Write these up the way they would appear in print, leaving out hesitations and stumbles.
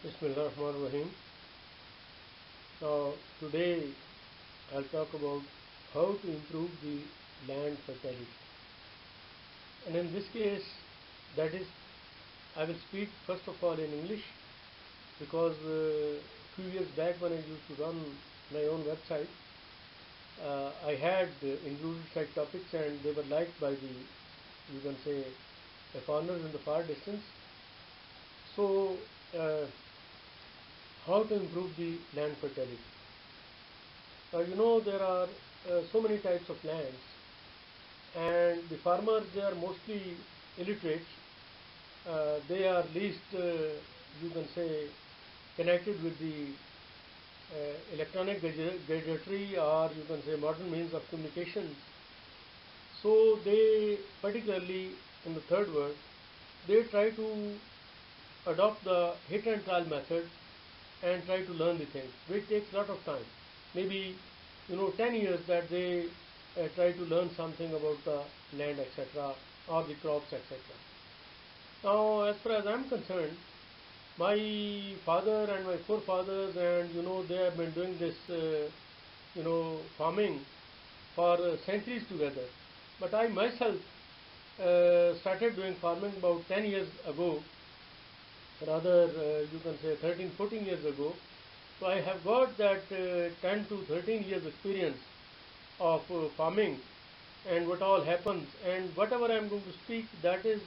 Bismillahirrahmanirrahim. Now, today I'll talk about how to improve the land fertility. And in this case, that is, I will speak first of all in English because few years back when I used to run my own website, I had included such topics and they were liked by you can say, the farmers in the far distance. So, uh, how to improve the land fertility? There are so many types of lands, and the farmers, they are mostly illiterate. They are least, you can say, connected with the electronic gadgetry, or you can say modern means of communication. So they, particularly in the third world, they try to adopt the hit and trial method and try to learn the things, which takes a lot of time. Maybe 10 years that they try to learn something about the land, etc., or the crops, etc. Now, as far as I'm concerned, my father and my forefathers, and they have been doing this, farming for centuries together. But I myself started doing farming about 10 years ago, rather you can say 13, 14 years ago. So I have got that 10 to 13 years experience of farming and what all happens, and whatever I am going to speak, that is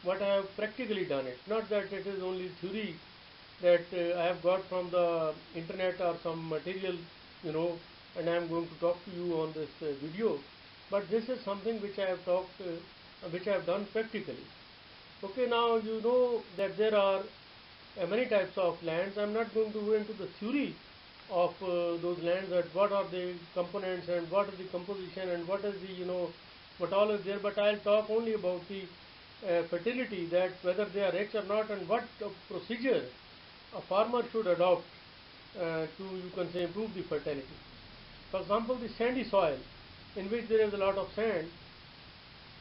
what I have practically done it. Not that it is only theory that I have got from the internet or some material, and I am going to talk to you on this video. But this is something which I have which I have done practically. Okay, now you know that there are many types of lands. I'm not going to go into the theory of those lands, that what are the components and what is the composition and what is the what all is there. But I'll talk only about the fertility, that whether they are rich or not, and what procedure a farmer should adopt to, you can say, improve the fertility. For example, the sandy soil, in which there is a lot of sand,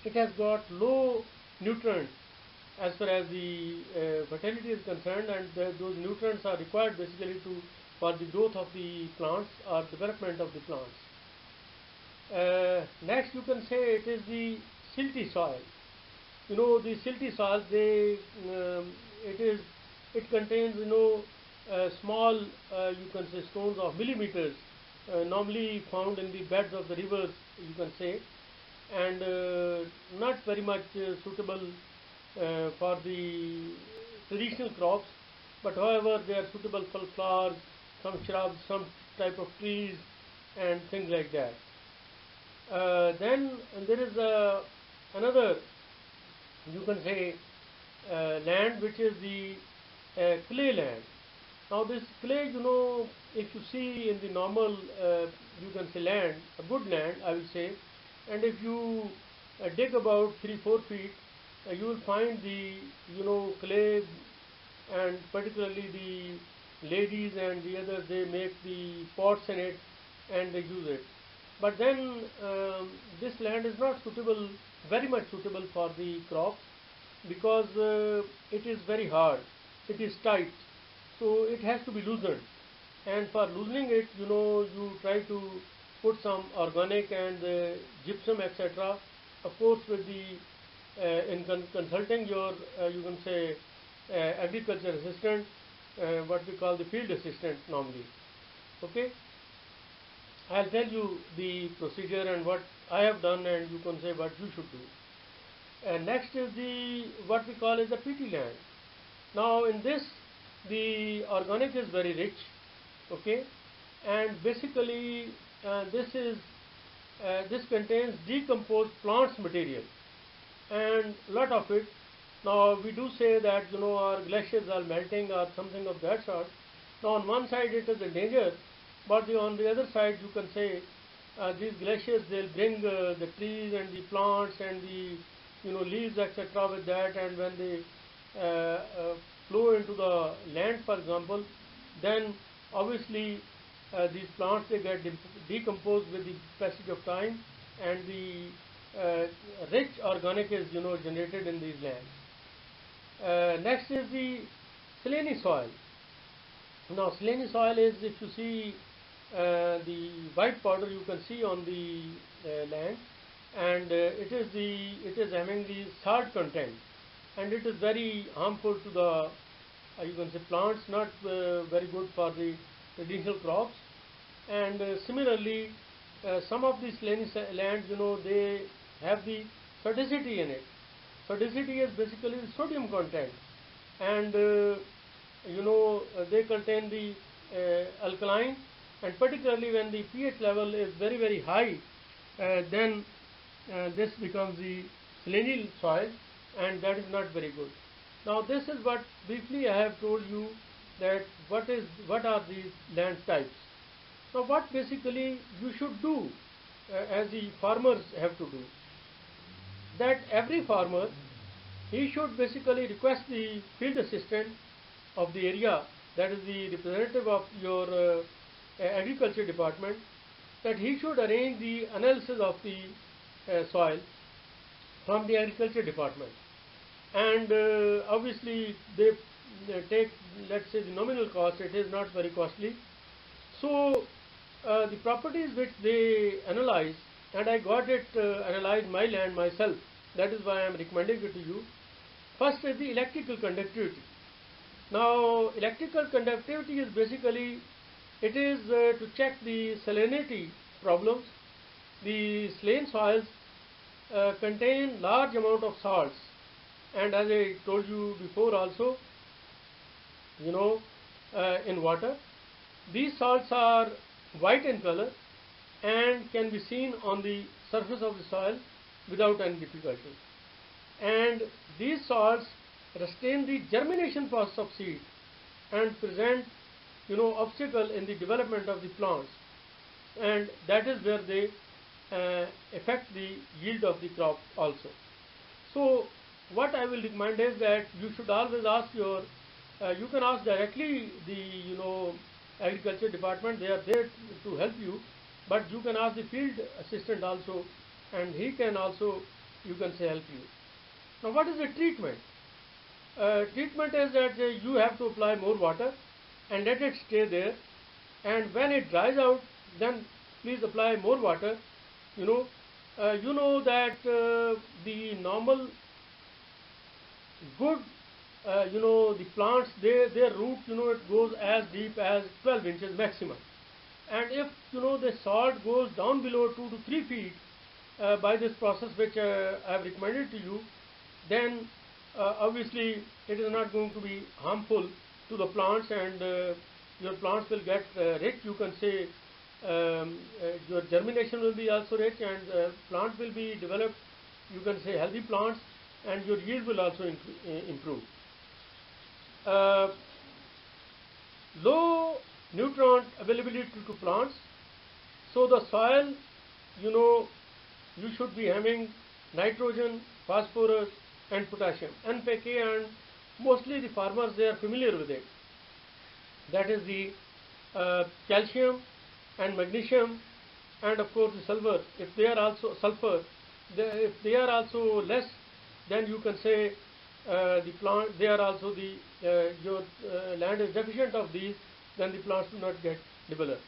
it has got low nutrients as far as the fertility is concerned, and those nutrients are required basically for the growth of the plants or development of the plants. Next, you can say it is the silty soil. The silty soil, it contains small, you can say, stones of millimeters, normally found in the beds of the rivers, you can say, and not very much suitable for the traditional crops, but however they are suitable for flowers, some shrubs, some type of trees, and things like that. Then there is another, you can say, land, which is the clay land. Now this clay, if you see in the normal, you can say, land, a good land, I will say, and if you dig about 3-4 feet, you will find the clay, and particularly the ladies and the others, they make the pots in it and they use it. But then this land is not suitable, very much suitable for the crops, because it is very hard, it is tight, so it has to be loosened. And for loosening it, you try to put some organic and gypsum, etc., of course with the in consulting your you can say agriculture assistant, what we call the field assistant normally. Okay, I'll tell you the procedure and what I have done, and you can say what you should do. And next is the what we call as the PT land. Now in this, the organic is very rich, okay, and basically this contains decomposed plants material, and lot of it. Now we do say that our glaciers are melting or something of that sort. Now on one side it is a danger, but on the other side, you can say these glaciers, they'll bring the trees and the plants and the leaves, etc., with that, and when they flow into the land, for example, then obviously these plants, they get decomposed with the passage of time, and the rich organic is generated in these lands. Next is the Saline soil. Now saline soil is, if you see the white powder you can see on the land, and it is having the salt content, and it is very harmful to the you can say plants, not very good for the traditional crops. And similarly, some of these lands, they have the sodicity in it. Sodicity is basically the sodium content, and they contain the alkaline, and particularly when the pH level is very very high, then this becomes the salinal soil, and that is not very good. Now this is what briefly I have told you, that what are these land types. Now what basically you should do as the farmers have to do, that every farmer, he should basically request the field assistant of the area, that is the representative of your agriculture department, that he should arrange the analysis of the soil from the agriculture department. And obviously they take, let's say, the nominal cost, it is not very costly. So the properties which they analyze, and I got it analyzed my land myself, that is why I am recommending it to you. First is the electrical conductivity. Now electrical conductivity is basically, it is to check the salinity problems. The saline soils contain large amount of salts, and as I told you before also, in water, these salts are white in color and can be seen on the surface of the soil without any difficulty. And these salts restrain the germination process of seed and present obstacle in the development of the plants, and that is where they affect the yield of the crop also. So what I will recommend is that you should always ask your you can ask directly the agriculture department, they are there to help you, but you can ask the field assistant also, and he can also, you can say, help you. Now what is the treatment? Treatment is that you have to apply more water and let it stay there, and when it dries out, then please apply more water. You know that the normal good the plants, their root, it goes as deep as 12 inches maximum, and if the salt goes down below 2 to 3 feet by this process which I have recommended to you, then obviously it is not going to be harmful to the plants, and your plants will get rich, you can say. Your germination will be also rich, and plant will be developed, you can say, healthy plants, and your yield will also improve. Low nutrient availability to plants, so the soil, you should be having nitrogen, phosphorus and potassium, NPK, and mostly the farmers, they are familiar with it. That is the calcium and magnesium, and of course the sulfur. If they are also if they are also less, then you can say the plant, they are also the your land is deficient of these, then the plants do not get developed.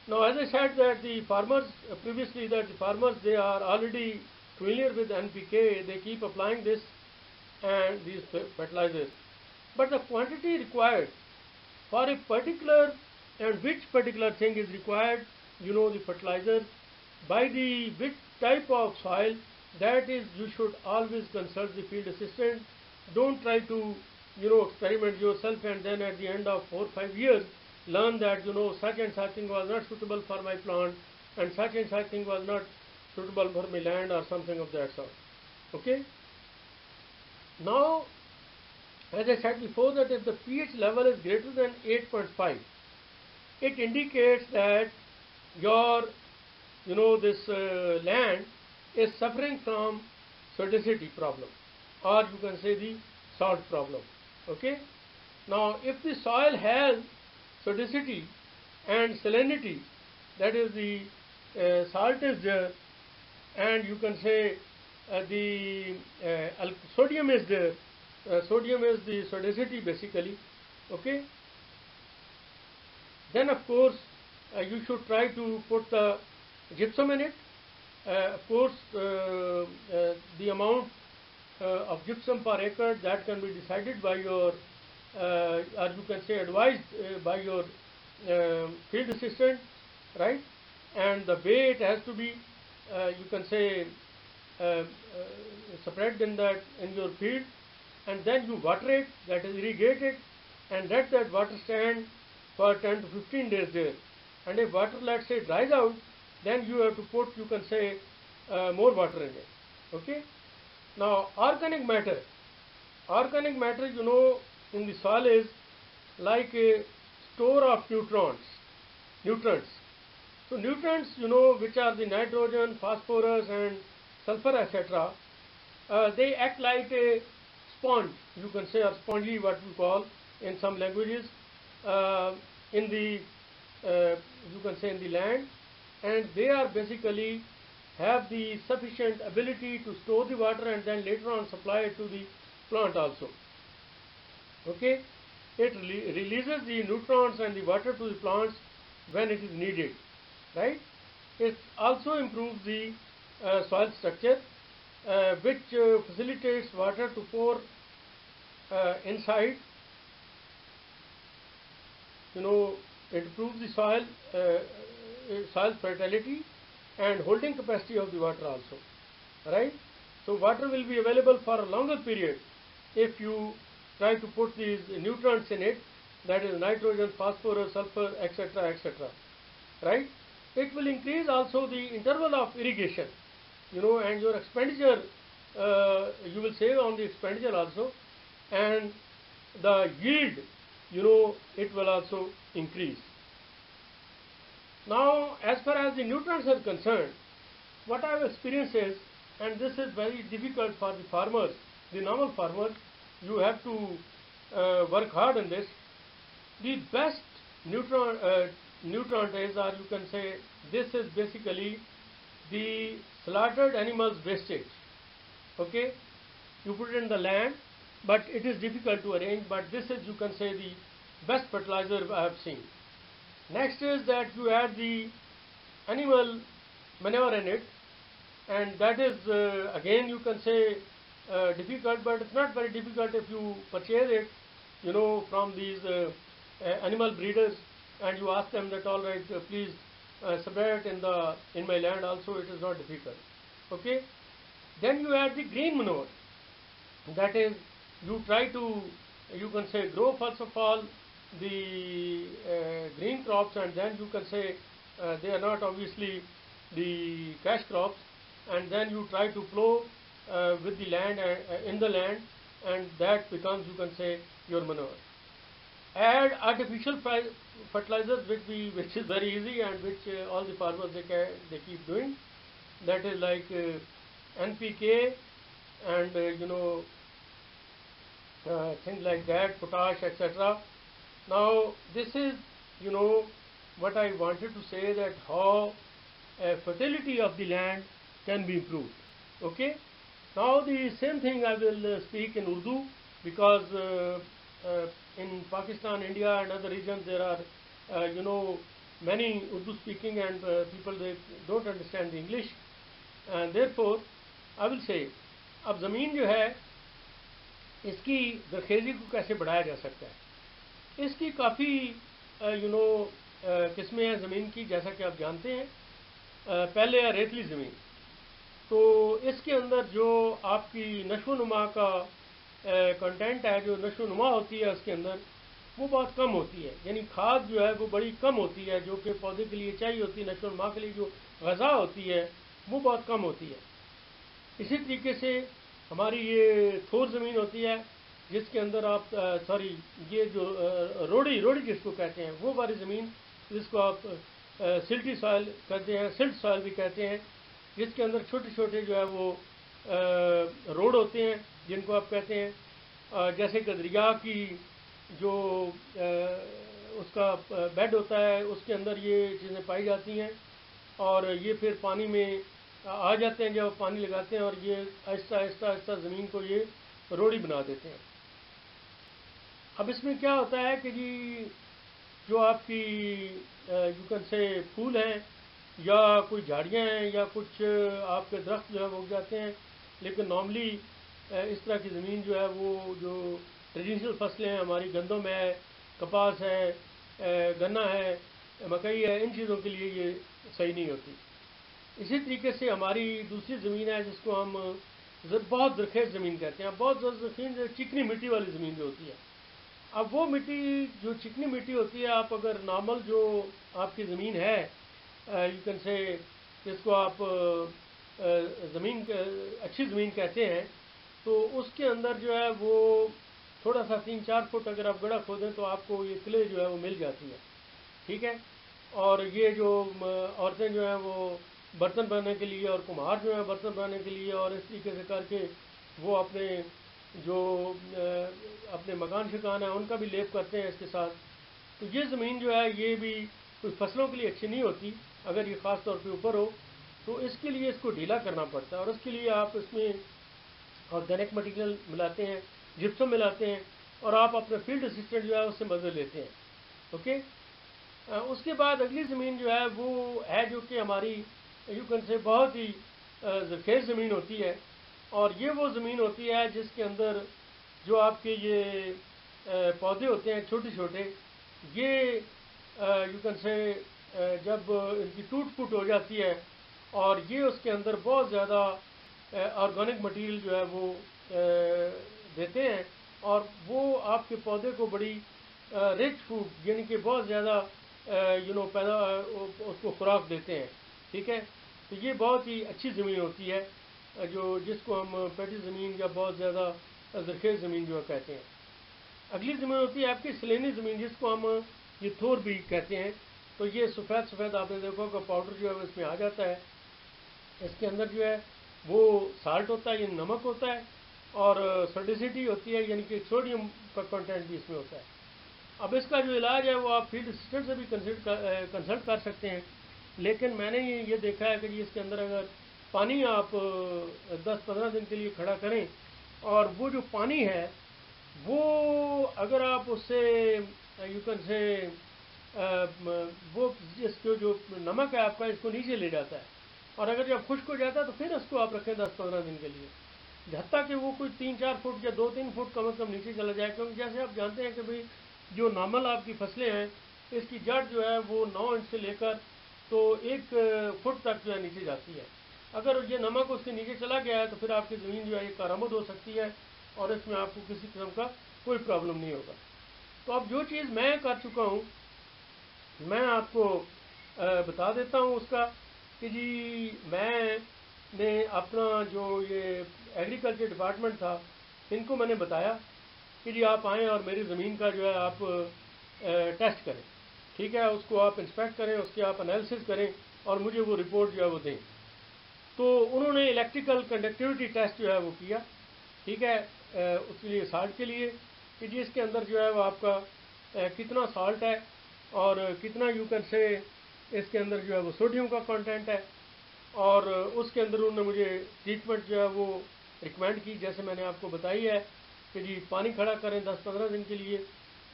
Now as I said that the farmers previously, that the farmers, they are already familiar with NPK, they keep applying this and these fertilizers, but the quantity required for a particular, and which particular thing is required, the fertilizer, by the which type of soil, that is, you should always consult the field assistant. Don't try to experiment yourself, and then at the end of 4 or 5 years learn that such and such thing was not suitable for my plant, and such and such thing was not suitable for my land, or something of that sort. Okay. Now as I said before, that if the pH level is greater than 8.5, it indicates that your this land is suffering from sodicity problem, or you can say the salt problem. Okay. Now if the soil has sodicity and salinity, that is the salt is there, and you can say the sodium is there, Sodium is the sodicity basically. Okay. Then of course you should try to put the gypsum in it. Of course the amount of gypsum per acre, that can be decided by your or you can say advised by your field assistant, right? And the way it has to be you can say uh, uh, spread in your field, and then you water it, that is irrigate it, and let that water stand for 10 to 15 days there. And if water, let's say, dries out, then you have to put, you can say, more water in it. Okay. Now organic matter, in the soil is like a store of nutrients. So nutrients, which are the nitrogen, phosphorus and sulfur, etc., they act like a sponge, you can say, or spongy, what we call in some languages, in the you can say in the land, and they are basically have the sufficient ability to store the water and then later on supply it to the plant also. Okay, it releases the nutrients and the water to the plants when it is needed, right? It also improves the soil structure, which facilitates water to pour inside. It improves the soil fertility and holding capacity of the water also, right? So water will be available for a longer period if you try to put these nutrients in it, that is nitrogen, phosphorus, sulfur, etc., etc., right? It will increase also the interval of irrigation, and your expenditure, you will save on the expenditure also, and the yield, it will also increase. Now, as far as the nutrients are concerned, what I have experienced is, and this is very difficult for the farmers, the normal farmers, you have to work hard on this. The best nutrient is, or you can say, this is basically the slaughtered animals wastage. Okay, you put it in the land, but it is difficult to arrange, but this is, you can say, the best fertilizer I have seen. Next is that you add the animal manure in it, and that is again, you can say, difficult, but it's not very difficult if you purchase it, from these animal breeders, and you ask them that, all right, please spread it in my land also. It is not difficult. Okay. Then you add the green manure, that is, you try to, you can say, grow first of all the green crops, and then you can say they are not obviously the cash crops, and then you try to plow with the land in the land, and that becomes, you can say, your manure. Add artificial fertilizers, which is very easy and which all the farmers they keep doing. That is like NPK and things like that, potash, etc. Now this is what I wanted to say, that how fertility of the land can be improved. Okay. Now the same thing I will speak in Urdu, because in Pakistan, India and other regions there are many Urdu speaking and people, they don't understand the English, and therefore I will say, اب زمین جو ہے اس کی زرخیزی کو کیسے بڑھایا جا سکتا ہے. اس کی کافی قسمیں ہیں زمین کی, جیسا کہ آپ جانتے ہیں. پہلے ہے ریتلی زمین. تو اس کے اندر جو آپ کی نشو و نما کا کنٹینٹ ہے, جو نشو و نما ہوتی ہے اس کے اندر, وہ بہت کم ہوتی ہے. یعنی کھاد جو ہے وہ بڑی کم ہوتی ہے, جو کہ پودے کے لیے چاہیے ہوتی ہے. نشو و نما کے لیے جو غذا ہوتی ہے وہ بہت کم ہوتی ہے. اسی طریقے سے ہماری یہ تھور زمین ہوتی ہے, جس کے اندر آپ یہ جو روڑی جس کو کہتے ہیں, وہ والی زمین, جس کو آپ سلٹی سوائل کہتے ہیں, سلٹ سوائل بھی کہتے ہیں, جس کے اندر چھوٹے چھوٹے جو ہے وہ روڈ ہوتے ہیں, جن کو آپ کہتے ہیں, جیسے کہ دریا کی جو اس کا بیڈ ہوتا ہے, اس کے اندر یہ چیزیں پائی جاتی ہیں, اور یہ پھر پانی میں آ جاتے ہیں جب پانی لگاتے ہیں, اور یہ آہستہ آہستہ زمین کو یہ روڑی بنا دیتے ہیں. اب اس میں کیا ہوتا ہے کہ جی جو آپ کی یو کین سے پھول ہیں یا کوئی جھاڑیاں ہیں یا کچھ آپ کے درخت جو ہے وہ اگ جاتے ہیں، لیکن نارملی اس طرح کی زمین جو ہے وہ جو ٹریڈیشنل فصلیں ہیں ہماری، گندم ہے، کپاس ہے، گنا ہے، مکئی ہے، ان چیزوں کے لیے یہ صحیح نہیں ہوتی۔ اسی طریقے سے ہماری دوسری زمین ہے جس کو ہم بہت زرخیز زمین کہتے ہیں، بہت زرخیز چکنی مٹی والی زمین جو ہوتی ہے۔ اب وہ مٹی جو چکنی مٹی ہوتی ہے، آپ اگر نارمل جو آپ کی زمین ہے یو کین سے جس کو آپ زمین اچھی زمین کہتے ہیں، تو اس کے اندر جو ہے وہ تھوڑا سا 3-4 فٹ اگر آپ گڑھا کھودیں تو آپ کو یہ کلے جو ہے وہ مل جاتی ہے، ٹھیک ہے۔ اور یہ جو عورتیں جو ہیں وہ برتن بنانے کے لیے اور کمہار جو ہیں برتن بنانے کے لیے اور اس طریقے سے کر کے وہ اپنے جو اپنے مکان شکان ہیں ان کا بھی لیپ کرتے ہیں اس کے ساتھ۔ تو یہ زمین جو ہے یہ بھی کوئی فصلوں کے لیے اچھی نہیں ہوتی اگر یہ خاص طور پہ اوپر ہو، تو اس کے لیے اس کو ڈھیلا کرنا پڑتا ہے، اور اس کے لیے آپ اس میں آرگینک مٹیریل ملاتے ہیں، جپسم ملاتے ہیں، اور آپ اپنے فیلڈ اسسٹنٹ جو ہے اس سے مدد لیتے ہیں، اوکے۔ اس کے بعد اگلی زمین جو ہے وہ ہے جو کہ ہماری یو کین سے بہت ہی زرخیز زمین ہوتی ہے، اور یہ وہ زمین ہوتی ہے جس کے اندر جو آپ کے یہ پودے ہوتے ہیں چھوٹے چھوٹے، یہ یو کین سے جب ان کی ٹوٹ پھوٹ ہو جاتی ہے اور یہ اس کے اندر بہت زیادہ آرگینک مٹیریل جو ہے وہ دیتے ہیں، اور وہ آپ کے پودے کو بڑی رچ فوڈ یعنی کہ بہت زیادہ پیدا اس کو خوراک دیتے ہیں، ٹھیک ہے۔ تو یہ بہت ہی اچھی زمین ہوتی ہے جو جس کو ہم پیٹی زمین یا بہت زیادہ زرخیز زمین جو کہتے ہیں۔ اگلی زمین ہوتی ہے آپ کی سلینی زمین جس کو ہم یہ تھور بھی کہتے ہیں۔ تو یہ سفید سفید آپ نے دیکھو کہ پاؤڈر جو ہے اس میں آ جاتا ہے، اس کے اندر جو ہے وہ سالٹ ہوتا ہے یعنی نمک ہوتا ہے، اور سلڈیسٹی ہوتی ہے یعنی کہ سوڈیم کا کنٹینٹ بھی اس میں ہوتا ہے۔ اب اس کا جو علاج ہے وہ آپ فیلڈ اسسٹنٹ سے بھی کنسلٹ کر سکتے ہیں، لیکن میں نے یہ دیکھا ہے کہ اس کے اندر اگر پانی آپ 10-15 دن کے لیے کھڑا کریں، اور وہ جو پانی ہے وہ اگر آپ اس سے یو کین سے وہ اس کو جو نمک ہے آپ کا اس کو نیچے لے جاتا ہے، اور اگر جب خشک ہو جاتا ہے تو پھر اس کو آپ رکھیں 10-15 دن کے لیے، حتیٰ کہ وہ کوئی 3-4 فٹ یا 2-3 فٹ کم از کم نیچے چلا جائے، کیونکہ جیسے آپ جانتے ہیں کہ بھائی جو نارمل آپ کی فصلیں ہیں اس کی جڑ جو ہے وہ 9 انچ سے لے کر تو 1 فٹ تک جو ہے نیچے جاتی ہے۔ اگر یہ نمک اس کے نیچے چلا گیا ہے تو پھر آپ کی زمین جو ہے یہ کارآمد ہو سکتی ہے، اور اس میں آپ کو کسی قسم کا کوئی پرابلم نہیں ہوگا۔ تو اب جو چیز میں کر چکا ہوں میں آپ کو بتا دیتا ہوں اس کا، کہ جی میں نے اپنا جو یہ ایگریکلچر ڈپارٹمنٹ تھا ان کو میں نے بتایا کہ جی آپ آئیں اور میری زمین کا جو ہے آپ ٹیسٹ کریں، ٹھیک ہے، اس کو آپ انسپیکٹ کریں، اس کے آپ انالیسس کریں اور مجھے وہ رپورٹ جو ہے وہ دیں۔ تو انہوں نے الیکٹریکل کنڈکٹیوٹی ٹیسٹ جو ہے وہ کیا، ٹھیک ہے، اس کے لیے سالٹ کے لیے، کہ جی اس کے اندر جو ہے وہ آپ کا کتنا سالٹ ہے اور کتنا یو کین سے اس کے اندر جو ہے وہ سوڈیم کا کنٹینٹ ہے، اور اس کے اندر انہوں نے مجھے ٹریٹمنٹ جو ہے وہ ریکمینڈ کی، جیسے میں نے آپ کو بتائی ہے کہ جی پانی کھڑا کریں 10-15 دن کے لیے،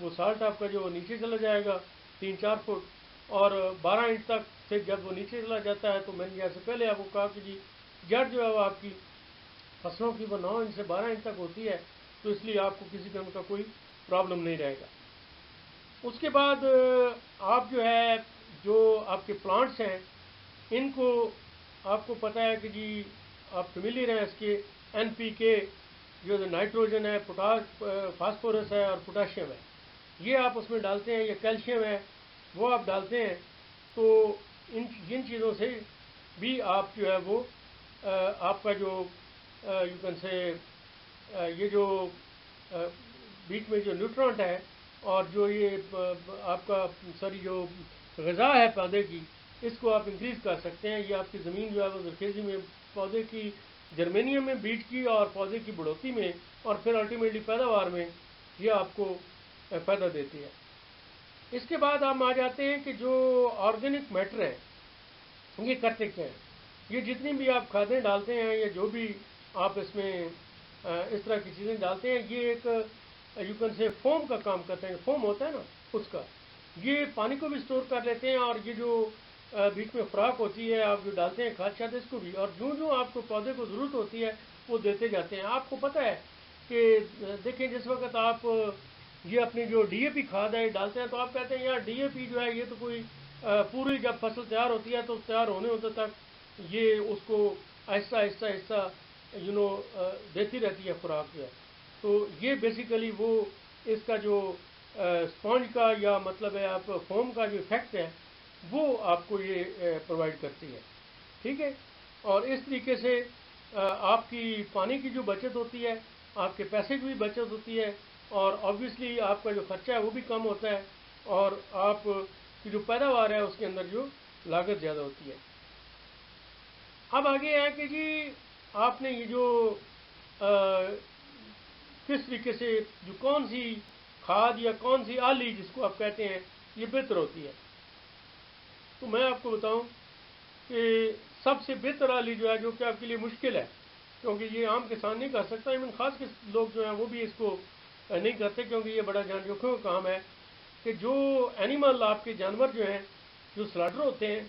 وہ سالٹ آپ کا جو وہ نیچے چلا جائے گا 3-4 فٹ، اور 12 انچ تک سے جب وہ نیچے چلا جاتا ہے تو میں نے جیسے پہلے آپ کو کہا کہ جی جڑ جو ہے وہ آپ کی فصلوں کی وہ 9 انچ سے 12 انچ تک ہوتی ہے، تو اس لیے آپ کو کسی قسم کا کوئی پرابلم نہیں رہے گا۔ اس کے بعد آپ جو ہے جو آپ کے پلانٹس ہیں ان کو آپ کو پتہ ہے کہ جی آپ فیملیئر ہیں اس کے NPK جو نائٹروجن ہے، پوٹاش فاسفورس ہے اور پوٹاشیم ہے، یہ آپ اس میں ڈالتے ہیں، یا کیلشیم ہے وہ آپ ڈالتے ہیں، تو جن چیزوں سے بھی آپ جو ہے وہ آپ کا جو یو کین سے یہ جو بیچ میں جو نیوٹرانٹ ہے اور جو یہ آپ کا ساری جو غذا ہے پودے کی، اس کو آپ انکریز کر سکتے ہیں۔ یہ آپ کی زمین جو ہے وہ زرخیزی میں پودے کی جرمینیم میں بیج کی اور پودے کی بڑھوتی میں اور پھر الٹیمیٹلی پیداوار میں یہ آپ کو فائدہ دیتی ہے۔ اس کے بعد ہم آ جاتے ہیں کہ جو آرگینک میٹر ہے یہ کرتے کیا ہیں، یہ جتنی بھی آپ کھادیں ڈالتے ہیں یا جو بھی آپ اس میں اس طرح کی چیزیں ڈالتے ہیں، یہ ایک یو کین سے فوم کا کام کرتے ہیں. فوم ہوتا ہے نا اس کا, یہ پانی کو بھی اسٹور کر لیتے ہیں, اور یہ جو بیچ میں خوراک ہوتی ہے آپ جو ڈالتے ہیں کھاد شاد, اس کو بھی, اور جو آپ کو پودے کو ضرورت ہوتی ہے وہ دیتے جاتے ہیں. آپ کو پتہ ہے کہ دیکھیں جس وقت آپ یہ اپنی جو ڈی اے پی کھاد ہے ڈالتے ہیں تو آپ کہتے ہیں یار ڈی اے پی جو ہے یہ تو کوئی پوری جب فصل تیار ہوتی ہے تو تیار ہوتے تک یہ اس کو آہستہ آہستہ آہستہ دیتی رہتی ہے خوراک جو ہے. تو یہ بیسیکلی وہ اس کا جو اسپونج کا یا مطلب ہے آپ فوم کا جو افیکٹ ہے وہ آپ کو یہ پرووائڈ کرتی ہے. ٹھیک ہے, اور اس طریقے سے آپ کی پانی کی جو بچت ہوتی ہے, آپ کے پیسے کی بھی بچت ہوتی ہے, اور آبویسلی آپ کا جو خرچہ ہے وہ بھی کم ہوتا ہے, اور آپ کی جو پیداوار ہے اس کے اندر جو لاگت زیادہ ہوتی ہے. اب آگے ہے کہ جی آپ نے یہ جو کس طریقے سے جو کون سی کھاد یا کون سی آلی جس کو آپ کہتے ہیں یہ بہتر ہوتی ہے. تو میں آپ کو بتاؤں کہ سب سے بہتر آلی جو ہے جو کہ آپ کے لیے مشکل ہے, کیونکہ یہ عام کسان نہیں کر سکتا, ایون خاص لوگ جو ہیں وہ بھی اس کو نہیں کرتے, کیونکہ یہ بڑا جان جوکھوں کا کام ہے کہ جو اینیمل آپ کے جانور جو ہیں جو سلاٹر ہوتے ہیں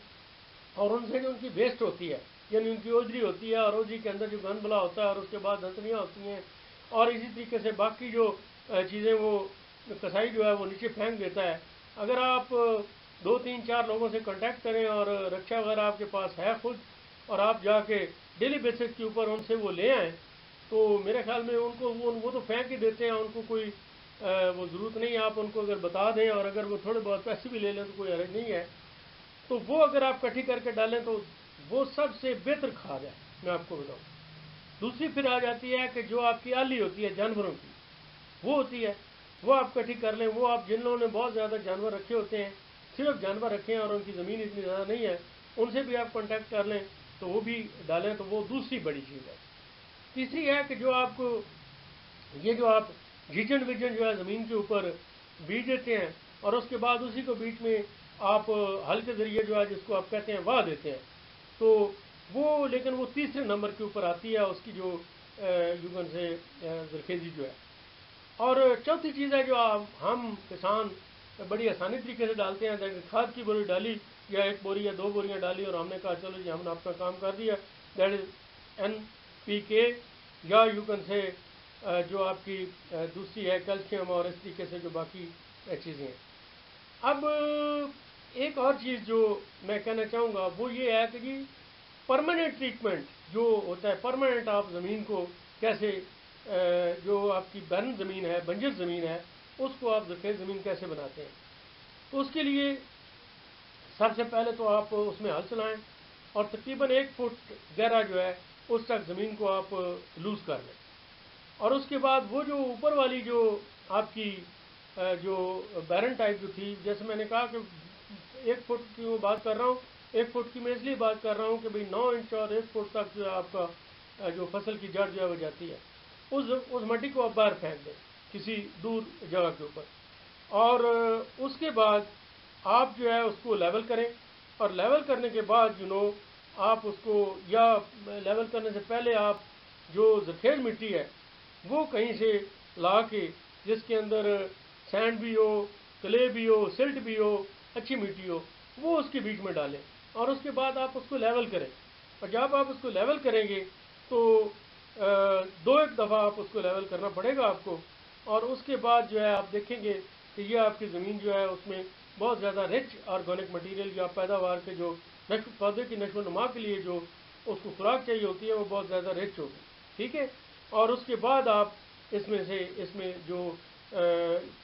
اور ان سے جو ان کی ویسٹ ہوتی ہے, یعنی ان کی اوجری ہوتی ہے, اور اوجری کے اندر جو گند بلا ہوتا ہے اور اس کے بعد دنتلیاں ہوتی ہیں, اور اسی طریقے سے باقی جو چیزیں وہ کسائی جو ہے وہ نیچے پھینک دیتا ہے. اگر آپ 2 3 4 لوگوں سے کانٹیکٹ کریں اور رکشا وغیرہ آپ کے پاس ہے خود, اور آپ جا کے ڈیلی بیسس کے اوپر ان سے وہ لے آئیں, تو میرے خیال میں ان کو وہ تو پھینک ہی دیتے ہیں, ان کو کوئی وہ ضرورت نہیں ہے. آپ ان کو اگر بتا دیں اور اگر وہ تھوڑے بہت پیسے بھی لے لیں تو کوئی حرج نہیں ہے. تو وہ اگر آپ کٹھی کر کے ڈالیں تو وہ سب سے بہتر کھاد ہے, میں آپ کو بتاؤں. دوسری پھر آ جاتی ہے کہ جو آپ کی آلی ہوتی ہے جانوروں کی, وہ ہوتی ہے, وہ آپ کٹھی کر لیں. وہ آپ جن لوگوں نے بہت زیادہ جانور رکھے ہوتے ہیں, صرف جانور رکھے ہیں اور ان کی زمین اتنی زیادہ نہیں ہے, ان سے بھی آپ کانٹیکٹ کر لیں تو وہ بھی ڈالیں, تو وہ دوسری بڑی چیز ہے. تیسری ہے کہ جو آپ کو یہ جو آپ جھجن وجن جو ہے زمین کے اوپر بیج دیتے ہیں, اور اس کے بعد اسی کو بیچ میں آپ ہل کے ذریعے جو ہے جس کو آپ کہتے ہیں واہ دیتے ہیں, تو وہ لیکن وہ تیسرے نمبر کے اوپر آتی ہے اس کی جو یوگن سے زرخیزی جو ہے. اور چوتھی چیز ہے جو ہم کسان بڑی آسانی طریقے سے ڈالتے ہیں, کھاد کی بوری ڈالی یا 1 بوری یا 2 بوریاں ڈالی اور ہم نے کہا چلو جی ہم نے اپنا کام کر دیا, دیٹ از NPK, یا یو کین سے جو آپ کی دوسری ہے کیلشیم, اور اس طریقے سے جو باقی چیزیں ہیں. اب ایک اور چیز جو میں کہنا چاہوں گا وہ یہ ہے کہ جی پرماننٹ ٹریٹمنٹ جو ہوتا ہے, پرماننٹ آپ زمین کو کیسے جو آپ کی برن زمین ہے, بنجر زمین ہے, اس کو آپ زرخیز زمین کیسے بناتے ہیں. تو اس کے لیے سب سے پہلے تو آپ اس میں ہل چلائیں اور تقریباً 1 فٹ گہرا جو ہے اس تک زمین کو آپ لوز کر لیں, اور اس کے بعد وہ جو اوپر والی جو آپ کی جو بیرن ٹائپ جو تھی, جیسے میں نے کہا کہ 1 فٹ کی میں بات کر رہا ہوں, 1 فٹ کی میں اس لیے بات کر رہا ہوں کہ بھئی 9 انچ اور 1 فٹ تک جو ہے آپ کا جو فصل کی جڑ جو ہے وہ جاتی ہے, اس مٹی کو آپ باہر پھینک دیں کسی دور جگہ کے اوپر, اور اس کے بعد آپ جو ہے اس کو لیول کریں, اور لیول کرنے کے بعد آپ اس کو, یا لیول کرنے سے پہلے آپ جو زرخیز مٹی ہے وہ کہیں سے لا کے جس کے اندر سینڈ بھی ہو, کلے بھی ہو, سلٹ بھی ہو, اچھی مٹی ہو, وہ اس کے بیچ میں ڈالیں, اور اس کے بعد آپ اس کو لیول کریں. اور جب آپ اس کو لیول کریں گے تو 2-1 دفعہ آپ اس کو لیول کرنا پڑے گا آپ کو, اور اس کے بعد جو ہے آپ دیکھیں گے کہ یہ آپ کی زمین جو ہے اس میں بہت زیادہ رچ آرگینک مٹیریل یا پیداوار کے جو پودے کی نشو و نما کے لیے جو اس کو خوراک چاہیے ہوتی ہے وہ بہت زیادہ رچ ہوگی. ٹھیک ہے, اور اس کے بعد آپ اس میں جو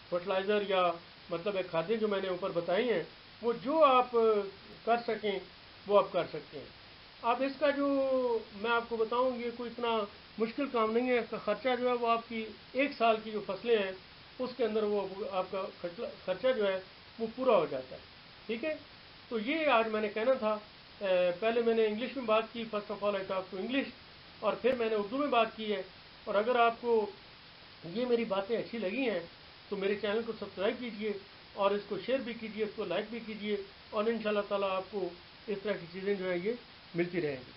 فرٹیلائزر یا مطلب کھادیں جو میں نے اوپر بتائی ہیں وہ جو آپ کر سکیں وہ آپ کر سکتے ہیں. اب اس کا جو میں آپ کو بتاؤں یہ کوئی اتنا مشکل کام نہیں ہے, اس کا خرچہ جو ہے وہ آپ کی 1 سال کی جو فصلیں ہیں اس کے اندر وہ آپ کا خرچہ جو ہے وہ پورا ہو جاتا ہے. ٹھیک ہے, تو یہ آج میں نے کہنا تھا. پہلے میں نے انگلش میں بات کی, first of all I talk to English, اور پھر میں نے اردو میں بات کی ہے. اور اگر آپ کو یہ میری باتیں اچھی لگی ہیں تو میرے چینل کو سبسکرائب کیجئے, اور اس کو شیئر بھی کیجئے, اس کو لائک بھی کیجئے, اور انشاءاللہ تعالی آپ کو اس طرح کی چیزیں جو ہے یہ ملتی رہیں گی.